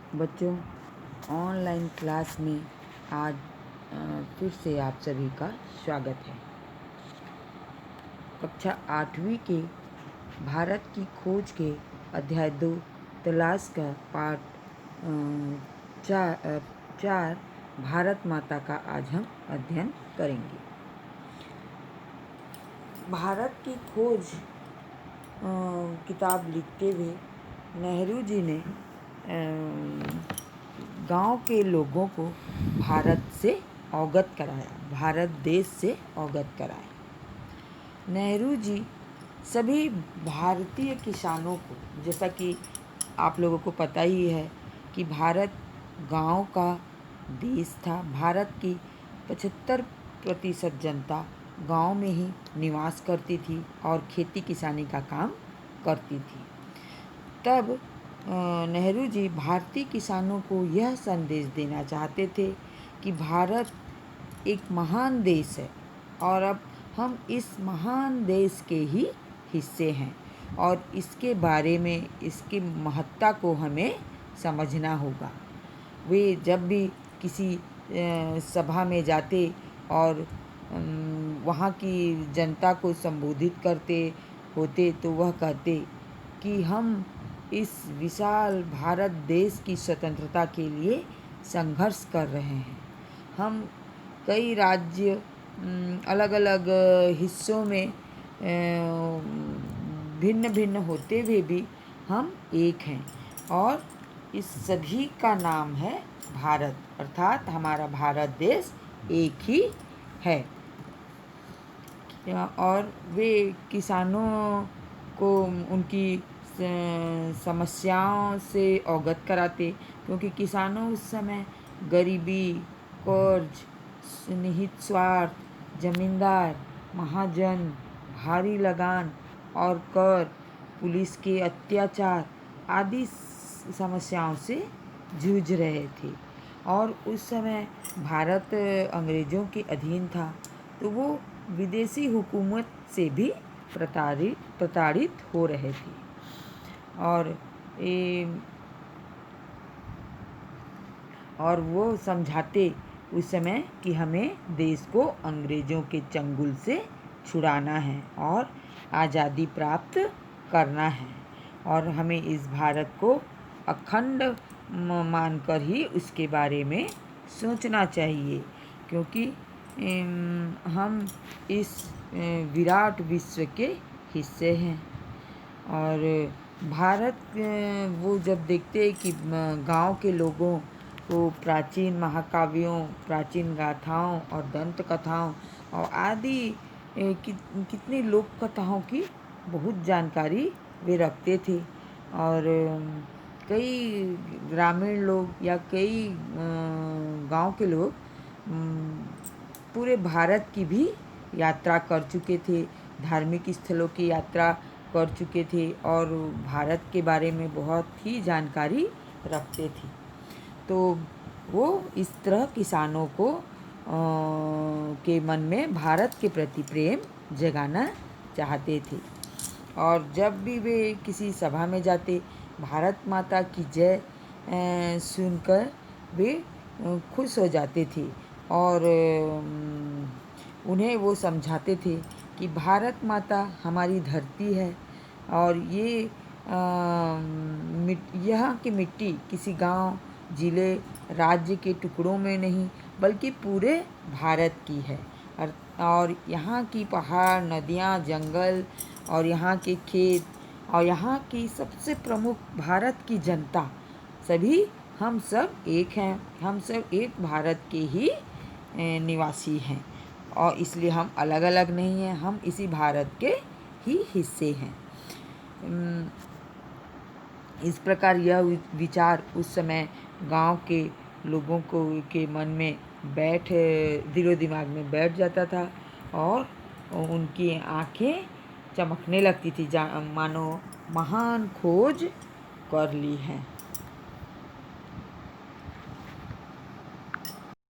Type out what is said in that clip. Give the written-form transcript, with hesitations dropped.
बच्चों, online class में आज फिर से आप सभी का स्वागत है। कक्षा 8वीं के भारत की खोज के अध्याय 2 तलाश का पाठ 4 भारत माता का आज हम अध्ययन करेंगे। भारत की खोज किताब लिखते हुए नेहरू जी ने गांव के लोगों को भारत से अवगत कराया, भारत देश से अवगत कराया। नेहरू जी सभी भारतीय किसानों को, जैसा कि आप लोगों को पता ही है कि भारत गांव का देश था। भारत की 75% जनता गांव में ही निवास करती थी और खेती किसानी का काम करती थी। तब नेहरू जी भारतीय किसानों को यह संदेश देना चाहते थे कि भारत एक महान देश है और अब हम इस महान देश के ही हिस्से हैं और इसके बारे में, इसकी महत्ता को हमें समझना होगा। वे जब भी किसी सभा में जाते और वहाँ की जनता को संबोधित करते होते तो वह कहते कि हम इस विशाल भारत देश की स्वतंत्रता के लिए संघर्ष कर रहे हैं। हम कई राज्य अलग अलग हिस्सों में भिन्न भिन्न होते हुए भी हम एक हैं और इस सभी का नाम है भारत, अर्थात हमारा भारत देश एक ही है। और वे किसानों को उनकी समस्याओं से अवगत कराते, क्योंकि किसानों उस समय गरीबी, कर्ज, निहित स्वार्थ, जमींदार, महाजन, भारी लगान और कर, पुलिस के अत्याचार आदि समस्याओं से जूझ रहे थे। और उस समय भारत अंग्रेज़ों के अधीन था, तो वो विदेशी हुकूमत से भी प्रताड़ित हो रहे थे। और वो समझाते उस समय कि हमें देश को अंग्रेज़ों के चंगुल से छुड़ाना है और आज़ादी प्राप्त करना है और हमें इस भारत को अखंड मानकर ही उसके बारे में सोचना चाहिए, क्योंकि हम इस विराट विश्व के हिस्से हैं। और भारत वो जब देखते हैं कि गांव के लोगों को प्राचीन महाकाव्यों, प्राचीन गाथाओं और दंत कथाओं और आदि कितनी लोक कथाओं की बहुत जानकारी वे रखते थे। और कई ग्रामीण लोग या कई गांव के लोग पूरे भारत की भी यात्रा कर चुके थे, धार्मिक स्थलों की यात्रा कर चुके थे और भारत के बारे में बहुत ही जानकारी रखते थे। तो वो इस तरह किसानों को के मन में भारत के प्रति प्रेम जगाना चाहते थे। और जब भी वे किसी सभा में जाते, भारत माता की जय सुनकर वे खुश हो जाते थे और उन्हें वो समझाते थे कि भारत माता हमारी धरती है और यहाँ की मिट्टी किसी गांव, जिले, राज्य के टुकड़ों में नहीं बल्कि पूरे भारत की है। और यहाँ की पहाड़, नदियाँ, जंगल और यहाँ के खेत और यहाँ की सबसे प्रमुख भारत की जनता, सभी हम सब एक हैं, हम सब एक भारत के ही निवासी हैं और इसलिए हम अलग अलग नहीं हैं, हम इसी भारत के ही हिस्से हैं। इस प्रकार यह विचार उस समय गांव के लोगों को के मन में दिलो दिमाग में बैठ जाता था और उनकी आँखें चमकने लगती थी, मानो महान खोज कर ली है।